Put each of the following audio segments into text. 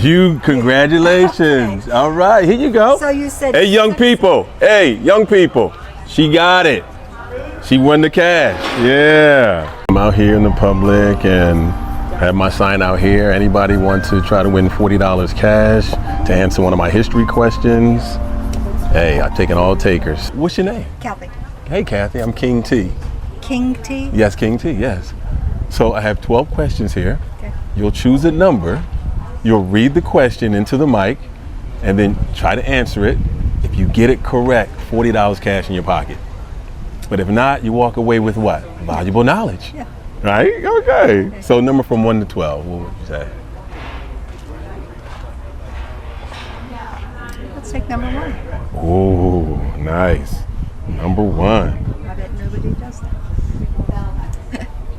Congratulations. All right, here you go. So you said. Hey, young people. She got it. She won the cash. Yeah. I'm out here in the public and have my sign out here. Anybody want to try to win $40 cash to answer one of my history questions? Hey, I've taken all takers. What's your name? Kathy. Hey, Kathy, I'm King T. King T? Yes, King T, yes. So I have 12 questions here. Okay. You'll choose a number. You'll read the question into the mic and then try to answer it. If you get it correct, $40 cash in your pocket. But if not, you walk away with what? Valuable knowledge. Yeah. Right? Okay. So number from 1 to 12, what would you say? Let's take number 1. Oh, nice. Number 1. I bet nobody does that.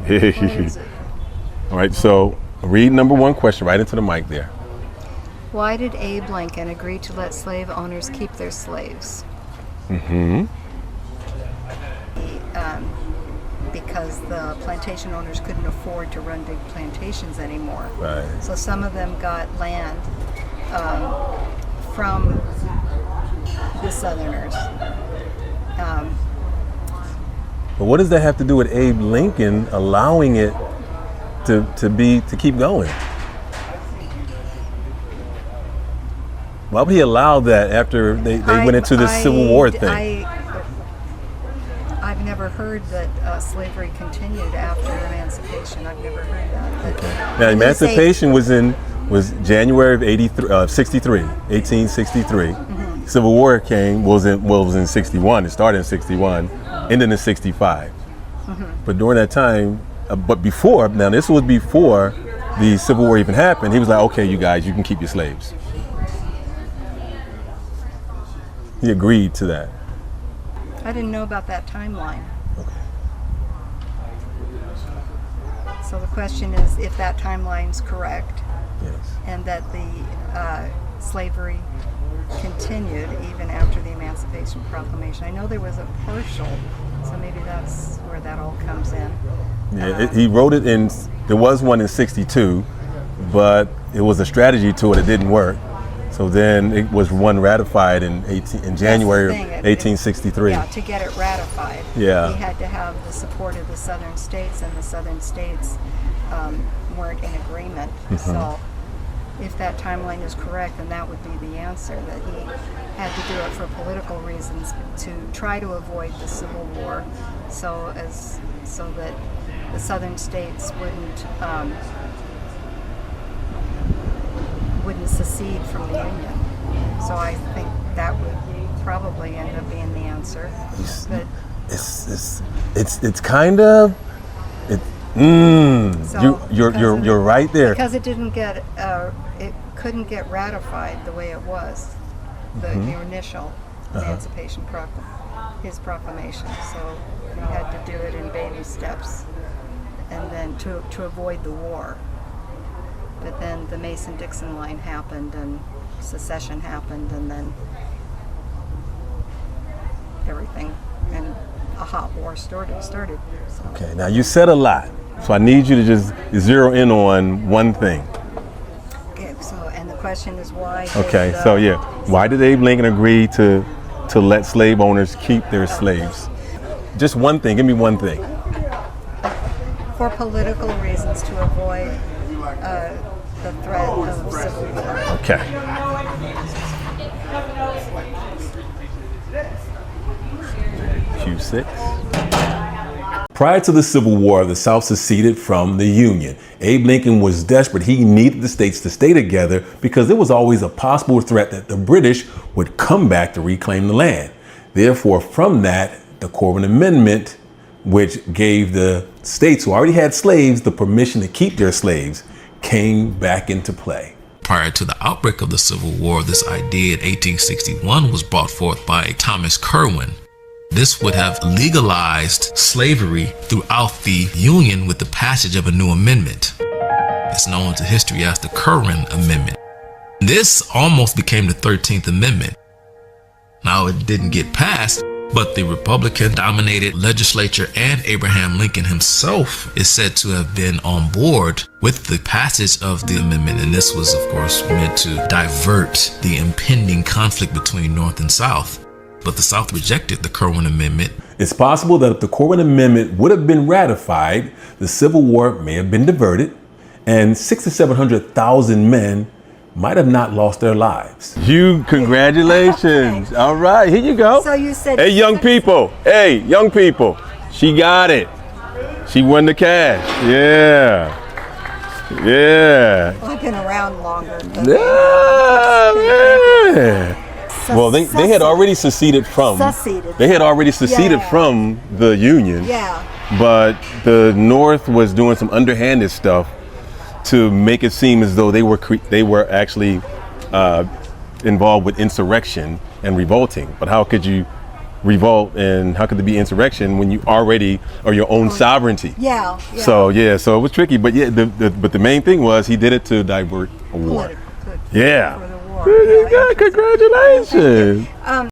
What is it? All right, so read number 1 question right into the mic there. Why did Abe Lincoln agree to let slave owners keep their slaves? Mm-hmm. Because the plantation owners couldn't afford to run big plantations anymore. Right. So some of them got land from the Southerners. But what does that have to do with Abe Lincoln allowing it to keep going? Why would he allow that after they went into the Civil War thing? I've never heard that slavery continued after emancipation. I've never heard that. Okay. Now, emancipation was January of 63, 1863. Mm-hmm. Civil War was in 61. It started in 61, ended in 65. Mm-hmm. But during that time, now this was before the Civil War even happened. He was like, okay, you guys, you can keep your slaves. He agreed to that. I didn't know about that timeline. Okay. So the question is if that timeline's correct. Yes. And that the slavery continued even after the Emancipation Proclamation. I know there was a partial, so maybe that's where that all comes in. Yeah, he wrote it there was one in 62, but it was a strategy to it. It didn't work. So then it was one ratified in January of 1863. Yeah, to get it ratified. Yeah. He had to have the support of the Southern states, and the Southern states weren't in agreement. Mm-hmm. So if that timeline is correct, then that would be the answer, that he had to do it for political reasons to try to avoid the Civil War, so that the Southern states wouldn't secede from the Union. So I think that would probably end up being the answer. But it's kind of you're right there. Because it couldn't get ratified the way it was, the initial Emancipation his proclamation. So he had to do it in baby steps, and then to avoid the war. But then the Mason-Dixon line happened, and secession happened, and then everything, and a hot war started. So. Okay, now you said a lot, so I need you to just zero in on one thing. Okay, and the question is why? Why did Abe Lincoln agree to let slave owners keep their slaves? Just one thing. Give me one thing. For political reasons, to avoid the threat of civil war. Okay. Q6. Prior to the Civil War, the South seceded from the Union. Abe Lincoln was desperate. He needed the states to stay together because there was always a possible threat that the British would come back to reclaim the land. Therefore, from that, the Corbin Amendment, which gave the states who already had slaves the permission to keep their slaves, came back into play. Prior to the outbreak of the Civil War, this idea in 1861 was brought forth by Thomas Kirwan. This would have legalized slavery throughout the Union with the passage of a new amendment. It's known to history as the Kirwan Amendment. This almost became the 13th Amendment. Now, it didn't get passed, But the Republican-dominated legislature and Abraham Lincoln himself is said to have been on board with the passage of the amendment. And this was, of course, meant to divert the impending conflict between North and South. But the South rejected the Kirwan Amendment. It's possible that if the Kirwan Amendment would have been ratified, the Civil War may have been diverted, and 600,000 to 700,000 men might have not lost their lives. Congratulations. All right, here you go. So you said. Hey, young people. Hey, young people. She got it. She won the cash. Yeah. Yeah. I've been around longer. But Yeah. Well, they had already seceded from. Seceded. They had already seceded Yeah. from the Union. Yeah. But the North was doing some underhanded stuff to make it seem as though they were actually involved with insurrection and revolting. But how could you revolt and how could there be insurrection when you already are your own sovereignty? Yeah. So so it was tricky. But yeah, but the main thing was he did it to divert a war. Political. Yeah. For the war. Yeah, Yeah. congratulations.